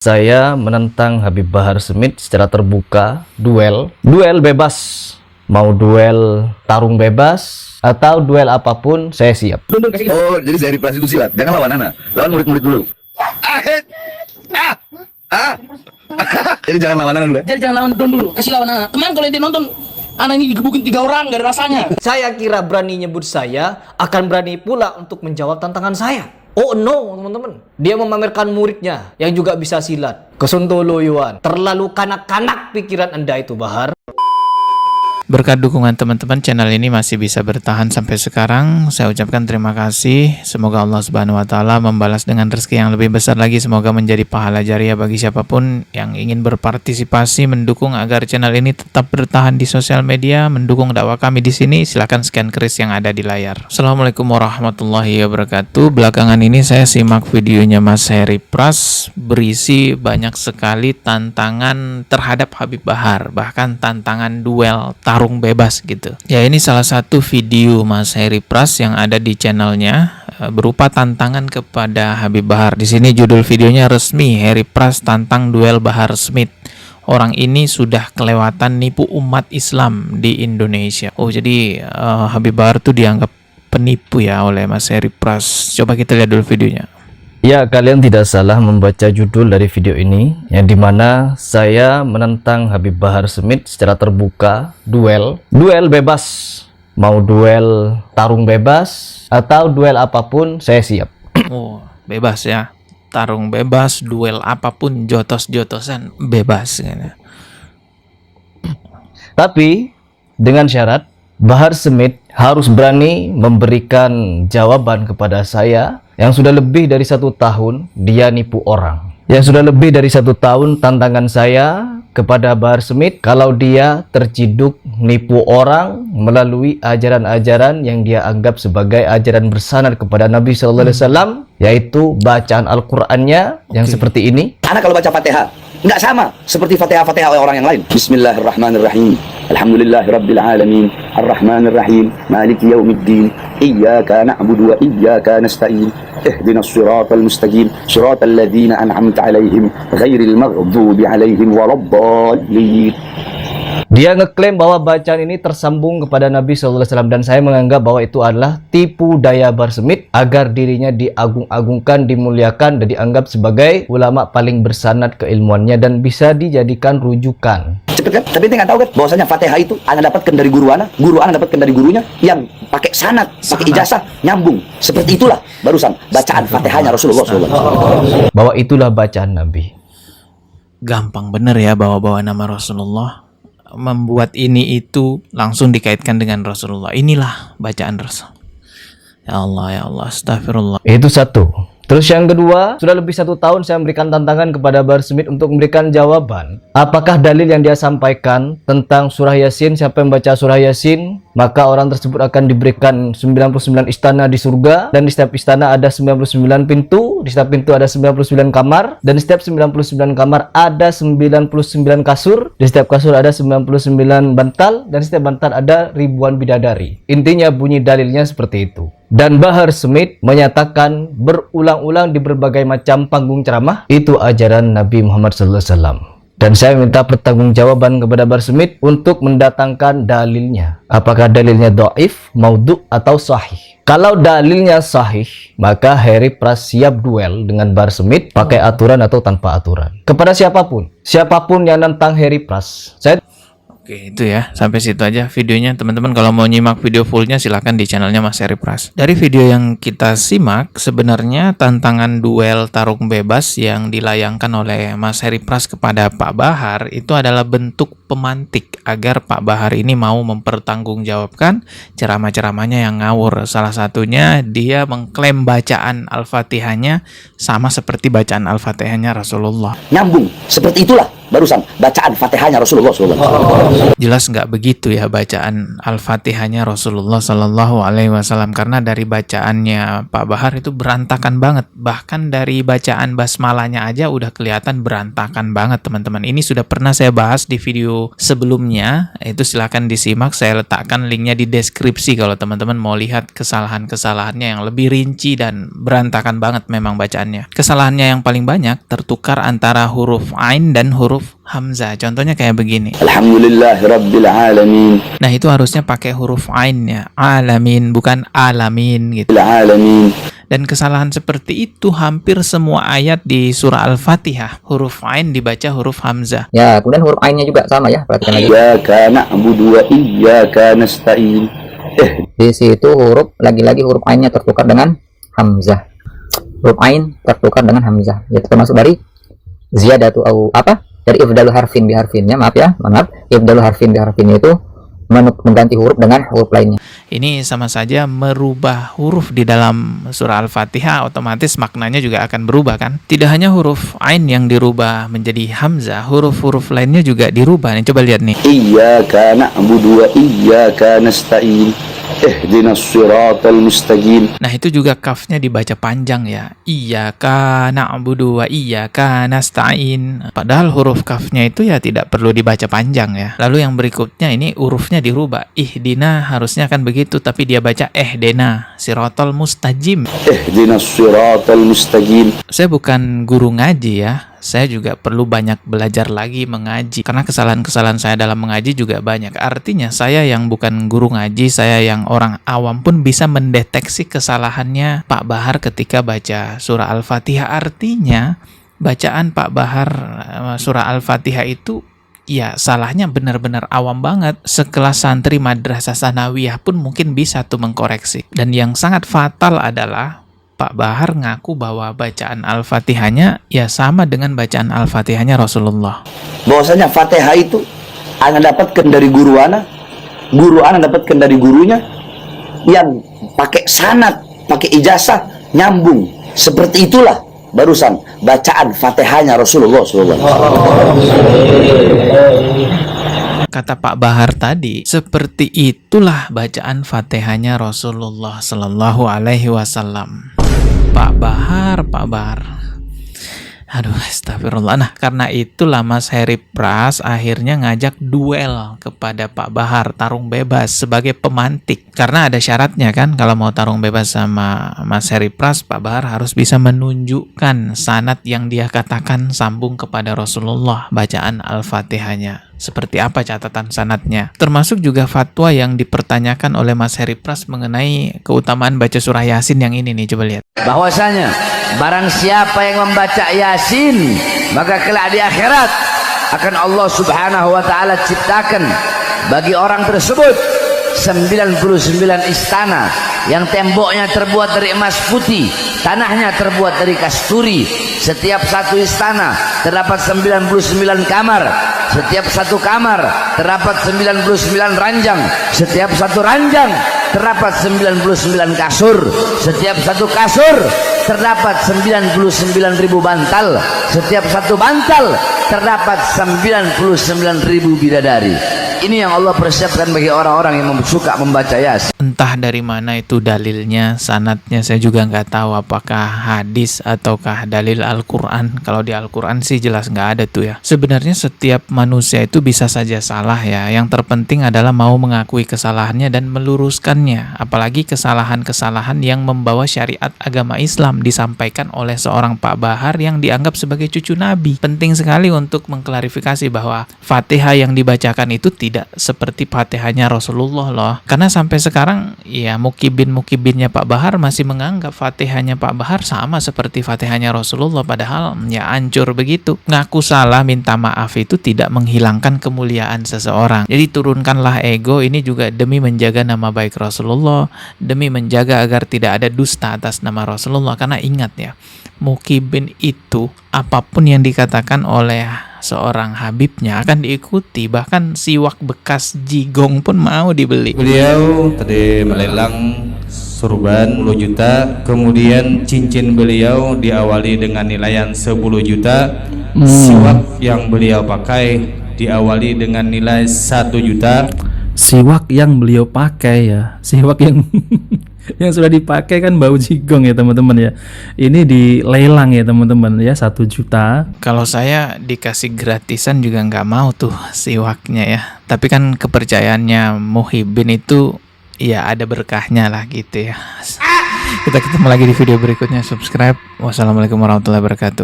saya menentang Habib Bahar Smith secara terbuka, duel bebas. Mau duel tarung bebas atau duel apapun saya siap. Oh, jadi Zahiri Pras itu silat. Jangan lawan anak, lawan murid-murid dulu. Jadi jangan lawan anak dulu. Jadi jangan lawan dulu, kasih lawan anak. Teman kalau dia nonton anak ini digebukin 3 orang, gak ada rasanya. Saya kira berani nyebut saya, akan berani pula untuk menjawab tantangan saya. Oh no, teman-teman. Dia memamerkan muridnya yang juga bisa silat. Kesontoloyuan. Terlalu kanak-kanak pikiran Anda itu, Bahar. Berkat dukungan teman-teman, channel ini masih bisa bertahan sampai sekarang. Saya ucapkan terima kasih. Semoga Allah Subhanahu wa Ta'ala membalas dengan rezeki yang lebih besar lagi. Semoga menjadi pahala jariah bagi siapapun yang ingin berpartisipasi mendukung agar channel ini tetap bertahan di sosial media, mendukung dakwah kami di sini. Silahkan scan keris yang ada di layar. Assalamualaikum warahmatullahi wabarakatuh. Belakangan ini saya simak videonya Mas Heri Pras, berisi banyak sekali tantangan terhadap Habib Bahar, bahkan tantangan duel tarung bebas gitu. Ya, ini salah satu video Mas Heri Pras yang ada di channelnya, berupa tantangan kepada Habib Bahar. Di sini judul videonya resmi, Heri Pras tantang duel Bahar Smith. Orang ini sudah kelewatan nipu umat Islam di Indonesia. Oh, jadi Habib Bahar tuh dianggap penipu ya oleh Mas Heri Pras. Coba kita lihat dulu videonya. Ya, kalian tidak salah membaca judul dari video ini, yang dimana saya menentang Habib Bahar Smith secara terbuka, duel bebas. Mau duel tarung bebas atau duel apapun saya siap. Oh, bebas ya. Tarung bebas, duel apapun, jotos-jotosan bebas gitu. Tapi dengan syarat Bahar Smith harus berani memberikan jawaban kepada saya yang sudah lebih dari 1 tahun dia nipu orang. Yang sudah lebih dari 1 tahun tantangan saya kepada Bahar Smith, kalau dia terciduk nipu orang melalui ajaran-ajaran yang dia anggap sebagai ajaran bersanad kepada Nabi SAW, yaitu bacaan Al-Qur'annya yang seperti ini. Anak kalau baca Fatihah nggak sama seperti Fatihah orang yang lain. Bismillahirrahmanirrahim. Alhamdulillahirabbil alamin. Arrahmanirrahim. Maliki yaumiddin. Iyyaka na'budu wa iyyaka nasta'in. Ihdinas siratal mustaqim. Siratal ladzina an'amta 'alaihim ghairil maghdubi 'alaihim waladdallin. Dia ngeklaim bahwa bacaan ini tersambung kepada Nabi SAW, dan saya menganggap bahwa itu adalah tipu daya Bahar Smith agar dirinya diagung-agungkan, dimuliakan, dan dianggap sebagai ulama paling bersanad keilmuannya dan bisa dijadikan rujukan. Cepet kan? Tapi ente nggak tahu kan bahwasanya Fatihah itu ana dapatkan dari guru ana dapatkan dari gurunya yang pakai sanad, pakai ijazah, nyambung. Seperti itulah barusan bacaan Fatihahnya Rasulullah SAW. Bahwa itulah bacaan Nabi. Gampang bener ya bawa-bawa nama Rasulullah, membuat ini itu langsung dikaitkan dengan Rasulullah. Inilah bacaan Rasul. Ya Allah, astagfirullah. Itu satu. Terus yang kedua, sudah lebih 1 tahun saya memberikan tantangan kepada Bahar Smith untuk memberikan jawaban. Apakah dalil yang dia sampaikan tentang surah Yasin, siapa yang baca surah Yasin, maka orang tersebut akan diberikan 99 istana di surga, dan di setiap istana ada 99 pintu, di setiap pintu ada 99 kamar, dan di setiap 99 kamar ada 99 kasur, di setiap kasur ada 99 bantal, dan di setiap bantal ada ribuan bidadari. Intinya bunyi dalilnya seperti itu. Dan Bahar Smith menyatakan berulang-ulang di berbagai macam panggung ceramah, itu ajaran Nabi Muhammad SAW. Dan saya minta pertanggungjawaban kepada Bahar Smith untuk mendatangkan dalilnya. Apakah dalilnya dhaif, maudhu, atau sahih? Kalau dalilnya sahih, maka Heri Pras siap duel dengan Bahar Smith pakai aturan atau tanpa aturan. Kepada siapapun yang nentang Heri Pras, saya... Oke, itu ya, sampai situ aja videonya. Teman-teman kalau mau nyimak video fullnya silahkan di channelnya Mas Heri Pras. Dari video yang kita simak, sebenarnya tantangan duel tarung bebas yang dilayangkan oleh Mas Heri Pras kepada Pak Bahar itu adalah bentuk pemantik agar Pak Bahar ini mau mempertanggungjawabkan ceramah-ceramahnya yang ngawur. Salah satunya dia mengklaim bacaan Al-Fatihahnya sama seperti bacaan Al-Fatihahnya Rasulullah. Nyambung. Seperti itulah barusan bacaan Fatihahnya Rasulullah SAW. Jelas nggak begitu ya bacaan Al-Fatihahnya Rasulullah Sallallahu Alaihi Wasallam, karena dari bacaannya Pak Bahar itu berantakan banget. Bahkan dari bacaan basmalahnya aja udah kelihatan berantakan banget teman-teman. Ini sudah pernah saya bahas di video sebelumnya, itu silahkan disimak. Saya letakkan linknya di deskripsi kalau teman-teman mau lihat kesalahan-kesalahannya yang lebih rinci dan berantakan banget memang bacaannya. Kesalahannya yang paling banyak tertukar antara huruf Ain dan huruf Hamzah. Contohnya kayak begini. Alhamdulillahirrabbilalamin. Nah itu harusnya pakai huruf Ain ya, alamin, bukan alamin gitu. Alamin. Dan kesalahan seperti itu hampir semua ayat di surah Al-Fatihah. Huruf Ain dibaca huruf Hamzah. Ya, kemudian huruf Ainnya juga sama ya, perhatikan lagi. Iyyaka na'budu wa iyyaka nasta'in. Di situ huruf, lagi-lagi huruf Ainnya tertukar dengan Hamzah. Huruf Ain tertukar dengan Hamzah. Itu termasuk dari ziyadatu au apa? Dari ibdalu harfin bi harfinnya, maaf ya, maaf. Ibdalu harfin bi harfinnya itu mengganti huruf dengan huruf lainnya. Ini sama saja merubah huruf di dalam surah Al-Fatihah, otomatis maknanya juga akan berubah kan? Tidak hanya huruf Ain yang dirubah menjadi Hamzah, huruf-huruf lainnya juga dirubah. Nih coba lihat nih. Iyyaka na'budu wa iyyaka nasta'in. Ihdinas siratal mustaqim. Nah itu juga kafnya dibaca panjang ya. Iyyaka na'budu wa iyyaka nasta'in. Padahal huruf kafnya itu ya tidak perlu dibaca panjang ya. Lalu yang berikutnya ini hurufnya dirubah. Ihdina harusnya kan begitu, tapi dia baca ihdina siratal mustajim. Ihdinas siratal mustaqim. Saya bukan guru ngaji ya. Saya juga perlu banyak belajar lagi mengaji, karena kesalahan-kesalahan saya dalam mengaji juga banyak. Artinya saya yang bukan guru ngaji, saya yang orang awam pun bisa mendeteksi kesalahannya Pak Bahar ketika baca surah Al-Fatihah. Artinya bacaan Pak Bahar surah Al-Fatihah itu ya salahnya benar-benar awam banget. Sekelas santri madrasah sanawiyah pun mungkin bisa tuh mengkoreksi. Dan yang sangat fatal adalah Pak Bahar ngaku bahwa bacaan Al-Fatihahnya ya sama dengan bacaan Al-Fatihahnya Rasulullah. Bahwasanya Fatihah itu ana dapatkan dari guru ana dapatkan dari gurunya yang pakai sanad, pakai ijazah, nyambung. Seperti itulah barusan bacaan Fatihahnya Rasulullah SAW. Kata Pak Bahar tadi, seperti itulah bacaan Fatihahnya Rasulullah Sallallahu Alaihi Wasallam. Pak Bahar. Aduh, astagfirullah. Nah, karena itulah Mas Heri Pras akhirnya ngajak duel kepada Pak Bahar, tarung bebas sebagai pemantik. Karena ada syaratnya kan, kalau mau tarung bebas sama Mas Heri Pras, Pak Bahar harus bisa menunjukkan sanad yang dia katakan sambung kepada Rasulullah, bacaan Al-Fatihahnya. Seperti apa catatan sanadnya? Termasuk juga fatwa yang dipertanyakan oleh Mas Heri Pras mengenai keutamaan baca surah Yasin yang ini nih, coba lihat. Bahwasanya barang siapa yang membaca Yasin, maka kelak di akhirat akan Allah Subhanahu wa taala ciptakan bagi orang tersebut 99 istana yang temboknya terbuat dari emas putih, tanahnya terbuat dari kasturi. Setiap satu istana terdapat 99 kamar. Setiap satu kamar terdapat 99 ranjang. Setiap satu ranjang terdapat 99 kasur. Setiap satu kasur terdapat 99.000 bantal. Setiap satu bantal terdapat 99.000 bidadari. Ini yang Allah persiapkan bagi orang-orang yang suka membaca Yasin. Entah dari mana itu dalilnya, sanadnya saya juga nggak tahu apakah hadis ataukah dalil Al-Quran. Kalau di Al-Quran sih jelas nggak ada tuh ya. Sebenarnya setiap manusia itu bisa saja salah ya. Yang terpenting adalah mau mengakui kesalahannya dan meluruskannya. Apalagi kesalahan-kesalahan yang membawa syariat agama Islam disampaikan oleh seorang Pak Bahar yang dianggap sebagai cucu Nabi. Penting sekali untuk mengklarifikasi bahwa Fatihah yang dibacakan itu tidak seperti Fatihahnya Rasulullah loh. Karena sampai sekarang ya mukibinnya Pak Bahar masih menganggap Fatihahnya Pak Bahar sama seperti Fatihahnya Rasulullah, padahal ya hancur begitu. Ngaku salah, minta maaf itu tidak menghilangkan kemuliaan seseorang. Jadi turunkanlah ego, ini juga demi menjaga nama baik Rasulullah, demi menjaga agar tidak ada dusta atas nama Rasulullah. Karena ingat ya, mukibin itu apapun yang dikatakan oleh seorang habibnya akan diikuti. Bahkan siwak bekas jigong pun mau dibeli. Beliau tadi melelang surban 10 juta, kemudian cincin beliau diawali dengan nilaian 10 juta, siwak yang beliau pakai diawali dengan nilai 1 juta. Siwak yang beliau pakai ya, siwak yang yang sudah dipakai kan bau jigong ya teman-teman ya. Ini dilelang ya teman-teman ya, 1 juta. Kalau saya dikasih gratisan juga nggak mau tuh siwaknya ya. Tapi kan kepercayaannya Muhibin itu ya ada berkahnya lah gitu ya. Kita ketemu lagi di video berikutnya. Subscribe. Wassalamualaikum warahmatullahi wabarakatuh.